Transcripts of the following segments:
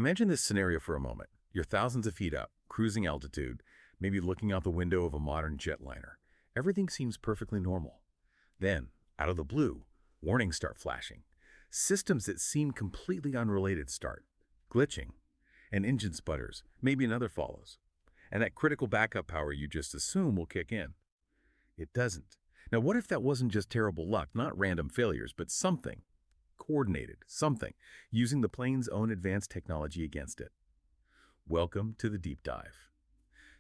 Imagine this scenario for a moment. You're thousands of feet up, cruising altitude, maybe looking out the window of a modern jetliner. Everything seems perfectly normal. Then, out of the blue, warnings start flashing. Systems that seem completely unrelated start glitching. An engine sputters, maybe another follows. And that critical backup power you just assume will kick in. It doesn't. Now, what if that wasn't just terrible luck, not random failures, but something, coordinated, something, using the plane's own advanced technology against it? Welcome to the deep dive.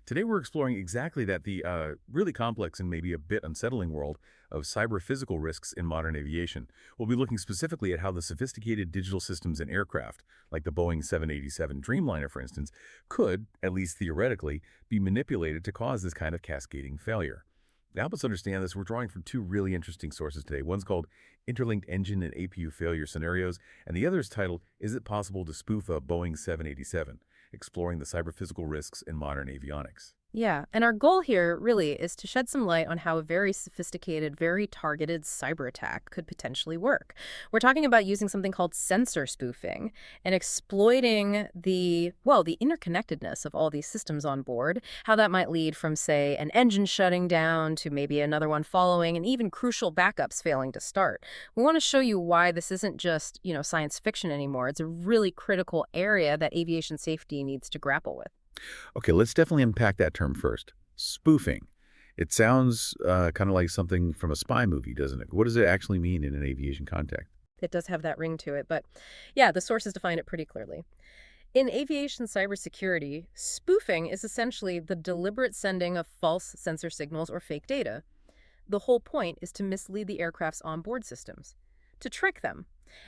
Today we're exploring exactly that, the really complex and maybe a bit unsettling world of cyber-physical risks in modern aviation. We'll be looking specifically at how the sophisticated digital systems in aircraft, like the Boeing 787 Dreamliner for instance, could, at least theoretically, be manipulated to cause this kind of cascading failure. To help us understand this, we're drawing from two really interesting sources today. One's called Interlinked Engine and APU Failure Scenarios, and the other is titled, Is It Possible to Spoof a Boeing 787? Exploring the cyber-physical risks in modern avionics. Yeah, and our goal here really is to shed some light on how a very sophisticated, very targeted cyber attack could potentially work. We're talking about using something called sensor spoofing and exploiting the interconnectedness of all these systems on board, how that might lead from, say, an engine shutting down to maybe another one following, and even crucial backups failing to start. We want to show you why this isn't just, science fiction anymore. It's a really critical area that aviation safety needs to grapple with. Okay, let's definitely unpack that term first. Spoofing. It sounds kind of like something from a spy movie, doesn't it? What does it actually mean in an aviation context? It does have that ring to it, but yeah, the sources define it pretty clearly. In aviation cybersecurity, spoofing is essentially the deliberate sending of false sensor signals or fake data. The whole point is to mislead the aircraft's onboard systems, to trick them.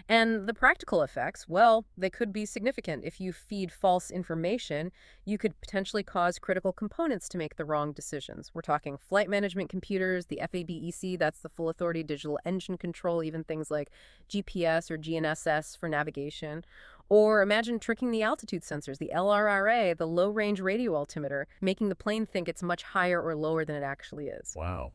And the practical effects, well, they could be significant. If you feed false information, you could potentially cause critical components to make the wrong decisions. We're talking flight management computers, the FADEC, that's the full authority digital engine control, even things like GPS or GNSS for navigation. Or imagine tricking the altitude sensors, the LRRA, the low-range radio altimeter, making the plane think it's much higher or lower than it actually is. Wow.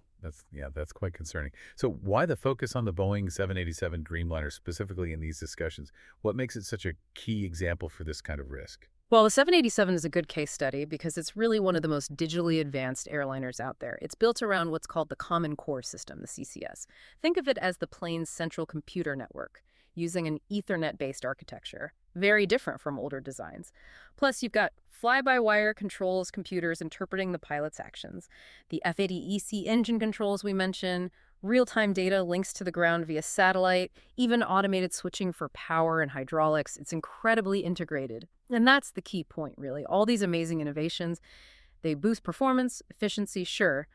That's quite concerning. So why the focus on the Boeing 787 Dreamliner specifically in these discussions? What makes it such a key example for this kind of risk? Well, the 787 is a good case study because it's really one of the most digitally advanced airliners out there. It's built around what's called the Common Core System, the CCS. Think of it as the plane's central computer network, using an Ethernet-based architecture, very different from older designs. Plus, you've got fly-by-wire controls computers interpreting the pilot's actions, the FADEC engine controls we mentioned, real-time data links to the ground via satellite, even automated switching for power and hydraulics. It's incredibly integrated. And that's the key point, really. All these amazing innovations, they boost performance, efficiency, sure,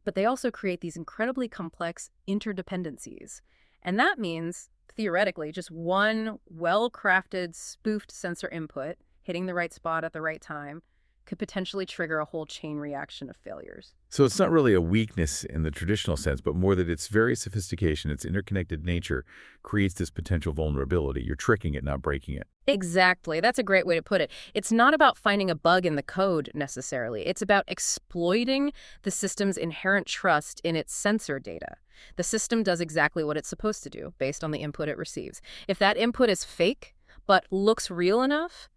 but they also create these incredibly complex interdependencies. And that means, theoretically, just one well-crafted, spoofed sensor input hitting the right spot at the right time could potentially trigger a whole chain reaction of failures. So it's not really a weakness in the traditional sense, but more that its very sophistication, its interconnected nature, creates this potential vulnerability. You're tricking it, not breaking it. Exactly. That's a great way to put it. It's not about finding a bug in the code necessarily. It's about exploiting the system's inherent trust in its sensor data. The system does exactly what it's supposed to do based on the input it receives. If that input is fake, but looks real enough,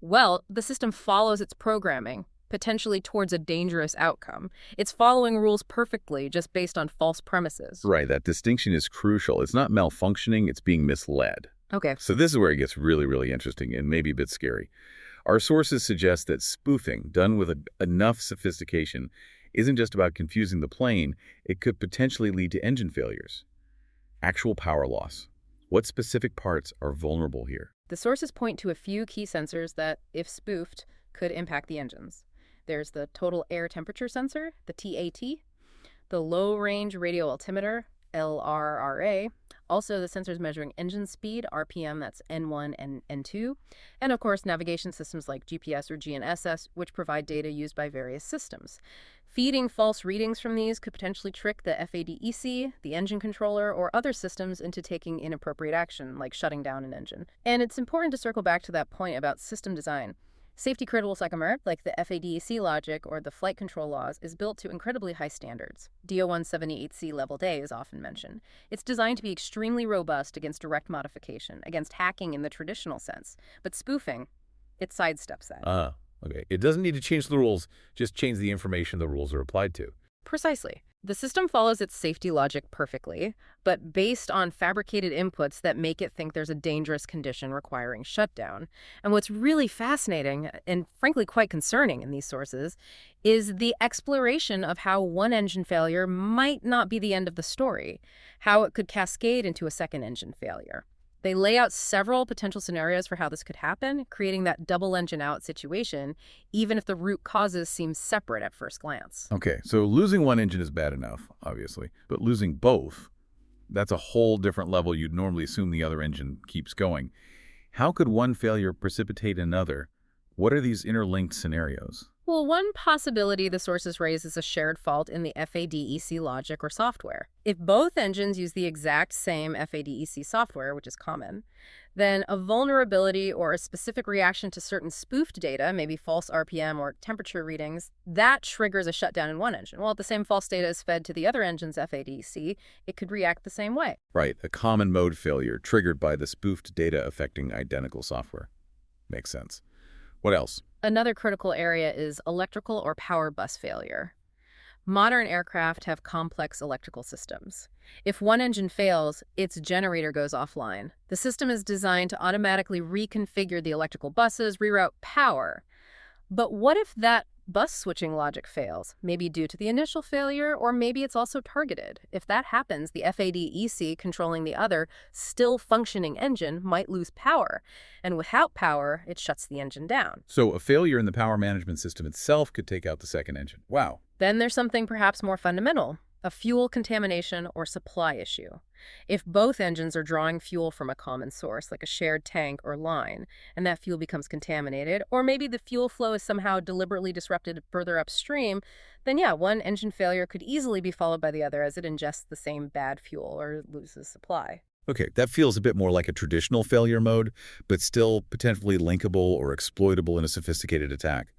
well, the system follows its programming, potentially towards a dangerous outcome. It's following rules perfectly, just based on false premises. Right, that distinction is crucial. It's not malfunctioning, it's being misled. Okay. So this is where it gets really, really interesting and maybe a bit scary. Our sources suggest that spoofing, done with enough sophistication, isn't just about confusing the plane, it could potentially lead to engine failures. Actual power loss. What specific parts are vulnerable here? The sources point to a few key sensors that, if spoofed, could impact the engines. There's the total air temperature sensor, the TAT, the low-range radio altimeter, LRRA, also the sensors measuring engine speed, RPM, that's N1 and N2, and of course navigation systems like GPS or GNSS, which provide data used by various systems. Feeding false readings from these could potentially trick the FADEC, the engine controller, or other systems into taking inappropriate action, like shutting down an engine. And it's important to circle back to that point about system design. Safety-critical psychomer, like the FADEC logic or the flight control laws, is built to incredibly high standards. DO-178C Level A is often mentioned. It's designed to be extremely robust against direct modification, against hacking in the traditional sense. But spoofing, It sidesteps that. Okay. It doesn't need to change the rules, just change the information the rules are applied to. Precisely. The system follows its safety logic perfectly, but based on fabricated inputs that make it think there's a dangerous condition requiring shutdown. And what's really fascinating, and frankly quite concerning in these sources, is the exploration of how one engine failure might not be the end of the story, how it could cascade into a second engine failure. They lay out several potential scenarios for how this could happen, creating that double engine out situation, even if the root causes seem separate at first glance. Okay, so losing one engine is bad enough, obviously, but losing both, that's a whole different level. You'd normally assume the other engine keeps going. How could one failure precipitate another? What are these interlinked scenarios? Well, one possibility the sources raise is a shared fault in the FADEC logic or software. If both engines use the exact same FADEC software, which is common, then a vulnerability or a specific reaction to certain spoofed data, maybe false RPM or temperature readings, that triggers a shutdown in one engine. Well, if the same false data is fed to the other engine's FADEC, it could react the same way. Right, a common mode failure triggered by the spoofed data affecting identical software. Makes sense. What else? Another critical area is electrical or power bus failure. Modern aircraft have complex electrical systems. If one engine fails, its generator goes offline. The system is designed to automatically reconfigure the electrical buses, reroute power. But what if that bus switching logic fails? Maybe due to the initial failure, or maybe it's also targeted. If that happens, the FADEC controlling the other, still functioning engine might lose power. And without power, it shuts the engine down. So a failure in the power management system itself could take out the second engine. Wow. Then there's something perhaps more fundamental, a fuel contamination or supply issue. If both engines are drawing fuel from a common source, like a shared tank or line, and that fuel becomes contaminated, or maybe the fuel flow is somehow deliberately disrupted further upstream, then yeah, one engine failure could easily be followed by the other as it ingests the same bad fuel or loses supply. Okay, that feels a bit more like a traditional failure mode, but still potentially linkable or exploitable in a sophisticated attack.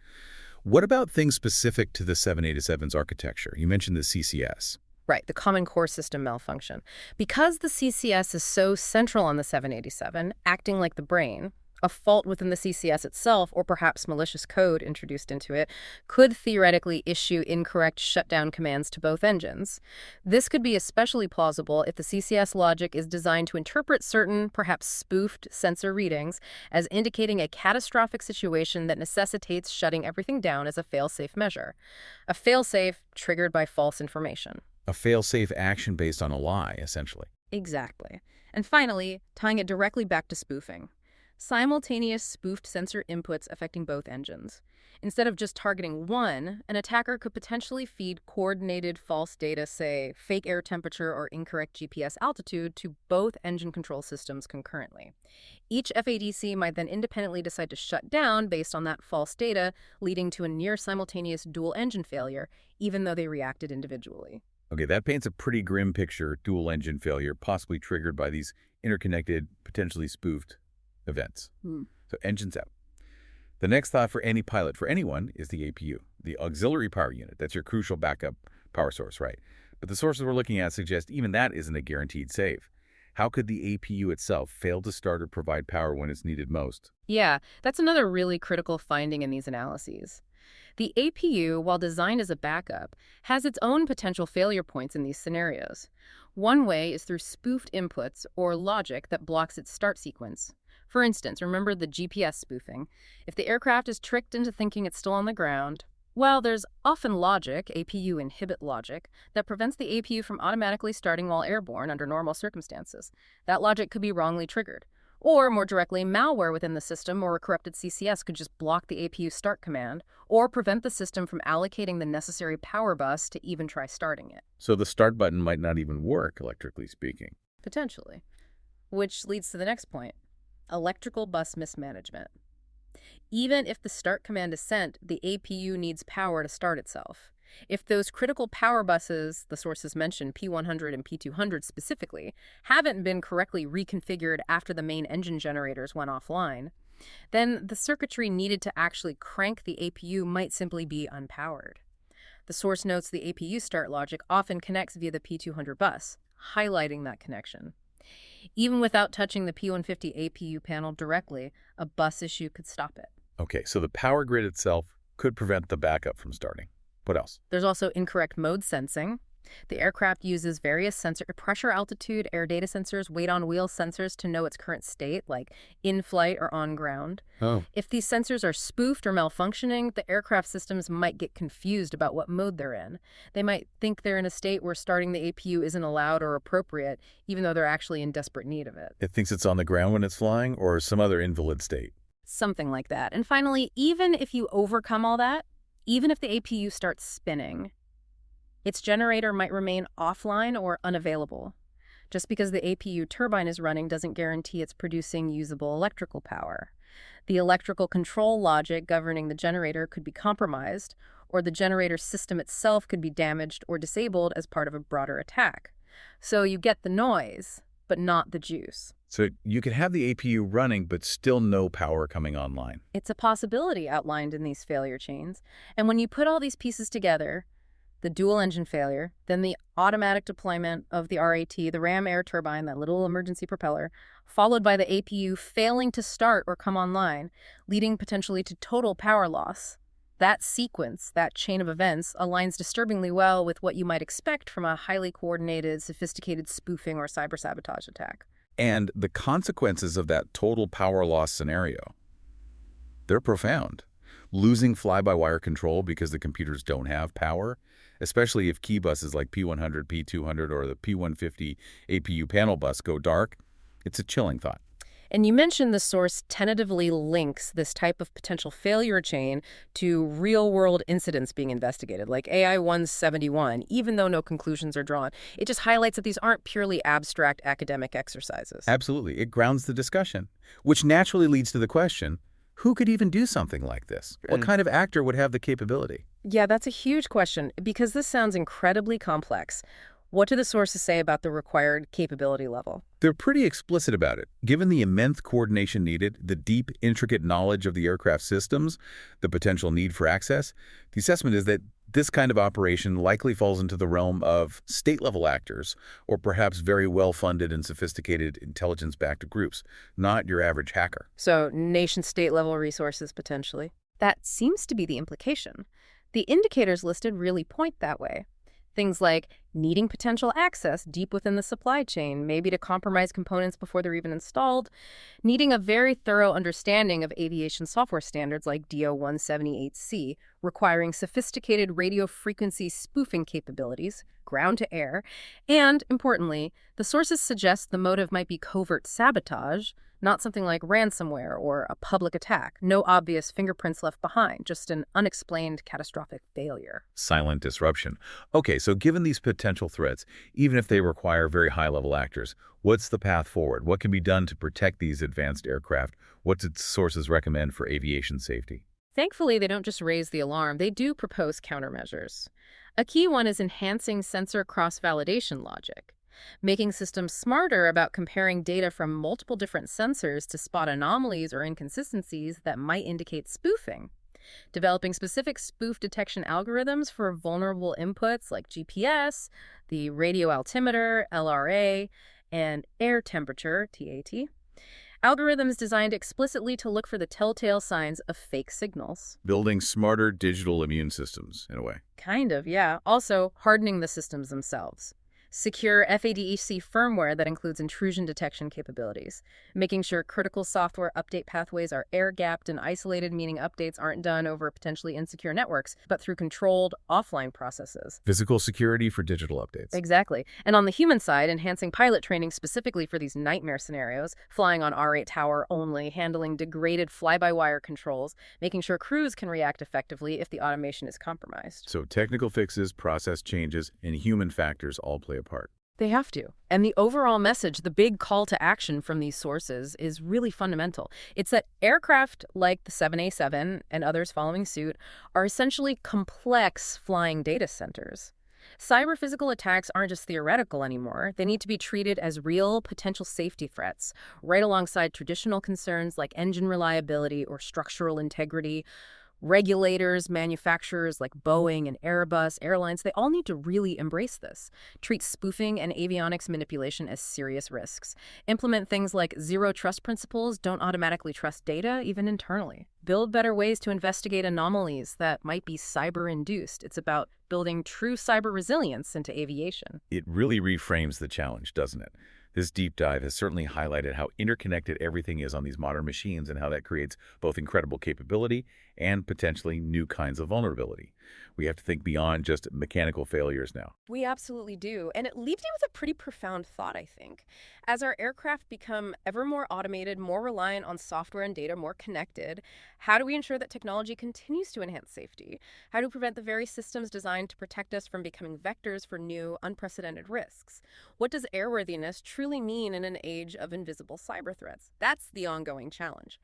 What about things specific to the 787's architecture? You mentioned the CCS. Right, the Common Core System malfunction. Because the CCS is so central on the 787, acting like the brain, a fault within the CCS itself, or perhaps malicious code introduced into it, could theoretically issue incorrect shutdown commands to both engines. This could be especially plausible if the CCS logic is designed to interpret certain, perhaps spoofed, sensor readings as indicating a catastrophic situation that necessitates shutting everything down as a fail-safe measure. A fail-safe triggered by false information. A fail-safe action based on a lie, essentially. Exactly. And finally, tying it directly back to spoofing. Simultaneous spoofed sensor inputs affecting both engines. Instead of just targeting one, an attacker could potentially feed coordinated false data, say fake air temperature or incorrect GPS altitude, to both engine control systems concurrently. Each FADC might then independently decide to shut down based on that false data, leading to a near simultaneous dual engine failure, even though they reacted individually. Okay, that paints a pretty grim picture, dual engine failure, possibly triggered by these interconnected, potentially spoofed events. So engines out. The next thought for any pilot, for anyone, is the APU, the auxiliary power unit. That's your crucial backup power source, right? But the sources we're looking at suggest even that isn't a guaranteed save. How could the APU itself fail to start or provide power when it's needed most? Yeah, that's another really critical finding in these analyses. The APU, while designed as a backup, has its own potential failure points in these scenarios. One way is through spoofed inputs or logic that blocks its start sequence. For instance, remember the GPS spoofing. If the aircraft is tricked into thinking it's still on the ground, well, there's often logic, APU inhibit logic, that prevents the APU from automatically starting while airborne under normal circumstances. That logic could be wrongly triggered. Or, more directly, malware within the system or a corrupted CCS could just block the APU start command or prevent the system from allocating the necessary power bus to even try starting it. So the start button might not even work, electrically speaking. Potentially. Which leads to the next point. Electrical bus mismanagement. Even if the start command is sent, the APU needs power to start itself. If those critical power buses, the sources mentioned P100 and P200 specifically, haven't been correctly reconfigured after the main engine generators went offline, then the circuitry needed to actually crank the APU might simply be unpowered. The source notes the APU start logic often connects via the P200 bus, highlighting that connection. Even without touching the P150 APU panel directly, a bus issue could stop it. Okay, so the power grid itself could prevent the backup from starting. What else? There's also incorrect mode sensing. The aircraft uses various pressure, altitude, air data sensors, weight on wheel sensors to know its current state, like in flight or on ground. Oh. If these sensors are spoofed or malfunctioning, the aircraft systems might get confused about what mode they're in. They might think they're in a state where starting the APU isn't allowed or appropriate, even though they're actually in desperate need of it. It thinks it's on the ground when it's flying, or some other invalid state? Something like that. And finally, even if you overcome all that, even if the APU starts spinning, its generator might remain offline or unavailable. Just because the APU turbine is running doesn't guarantee it's producing usable electrical power. The electrical control logic governing the generator could be compromised, or the generator system itself could be damaged or disabled as part of a broader attack. So you get the noise, but not the juice. So you could have the APU running, but still no power coming online. It's a possibility outlined in these failure chains. And when you put all these pieces together, the dual engine failure, then the automatic deployment of the RAT, the ram air turbine, that little emergency propeller, followed by the APU failing to start or come online, leading potentially to total power loss. That sequence, that chain of events, aligns disturbingly well with what you might expect from a highly coordinated, sophisticated spoofing or cyber sabotage attack. And the consequences of that total power loss scenario, they're profound. Losing fly-by-wire control because the computers don't have power, especially if key buses like P100, P200, or the P150 APU panel bus go dark, it's a chilling thought. And you mentioned the source tentatively links this type of potential failure chain to real-world incidents being investigated, like AI-171, even though no conclusions are drawn. It just highlights that these aren't purely abstract academic exercises. Absolutely. It grounds the discussion, which naturally leads to the question, who could even do something like this? What kind of actor would have the capability? Yeah, that's a huge question, because this sounds incredibly complex. What do the sources say about the required capability level? They're pretty explicit about it. Given the immense coordination needed, the deep, intricate knowledge of the aircraft systems, the potential need for access, the assessment is that this kind of operation likely falls into the realm of state-level actors, or perhaps very well-funded and sophisticated intelligence-backed groups, not your average hacker. So nation-state level resources, potentially. That seems to be the implication. The indicators listed really point that way. Things like needing potential access deep within the supply chain, maybe to compromise components before they're even installed, needing a very thorough understanding of aviation software standards like DO-178C, requiring sophisticated radio frequency spoofing capabilities, ground to air, and, importantly, the sources suggest the motive might be covert sabotage, not something like ransomware or a public attack. No obvious fingerprints left behind, just an unexplained catastrophic failure. Silent disruption. Okay, so given these potential threats, even if they require very high-level actors, what's the path forward? What can be done to protect these advanced aircraft? What do sources recommend for aviation safety? Thankfully, they don't just raise the alarm. They do propose countermeasures. A key one is enhancing sensor cross-validation logic, making systems smarter about comparing data from multiple different sensors to spot anomalies or inconsistencies that might indicate spoofing, developing specific spoof detection algorithms for vulnerable inputs like GPS, the radio altimeter, LRA, and air temperature, TAT, algorithms designed explicitly to look for the telltale signs of fake signals. Building smarter digital immune systems, in a way. Kind of, yeah. Also, hardening the systems themselves. Secure FADEC firmware that includes intrusion detection capabilities, making sure critical software update pathways are air-gapped and isolated, meaning updates aren't done over potentially insecure networks, but through controlled offline processes. Physical security for digital updates. Exactly. And on the human side, enhancing pilot training specifically for these nightmare scenarios, flying on R8 tower only, handling degraded fly-by-wire controls, making sure crews can react effectively if the automation is compromised. So technical fixes, process changes, and human factors all play a part. They have to. And the overall message, the big call to action from these sources is really fundamental. It's that aircraft like the 787 and others following suit are essentially complex flying data centers. Cyber-physical attacks aren't just theoretical anymore. They need to be treated as real potential safety threats, right alongside traditional concerns like engine reliability or structural integrity, Regulators, manufacturers like Boeing and Airbus, airlines, they all need to really embrace this. Treat spoofing and avionics manipulation as serious risks. Implement things like zero trust principles, don't automatically trust data, even internally. Build better ways to investigate anomalies that might be cyber-induced. It's about building true cyber resilience into aviation. It really reframes the challenge, doesn't it? This deep dive has certainly highlighted how interconnected everything is on these modern machines and how that creates both incredible capability and potentially new kinds of vulnerability. We have to think beyond just mechanical failures now. We absolutely do. And it leaves you with a pretty profound thought, I think. As our aircraft become ever more automated, more reliant on software and data, more connected, how do we ensure that technology continues to enhance safety? How do we prevent the very systems designed to protect us from becoming vectors for new, unprecedented risks? What does airworthiness truly mean in an age of invisible cyber threats? That's the ongoing challenge.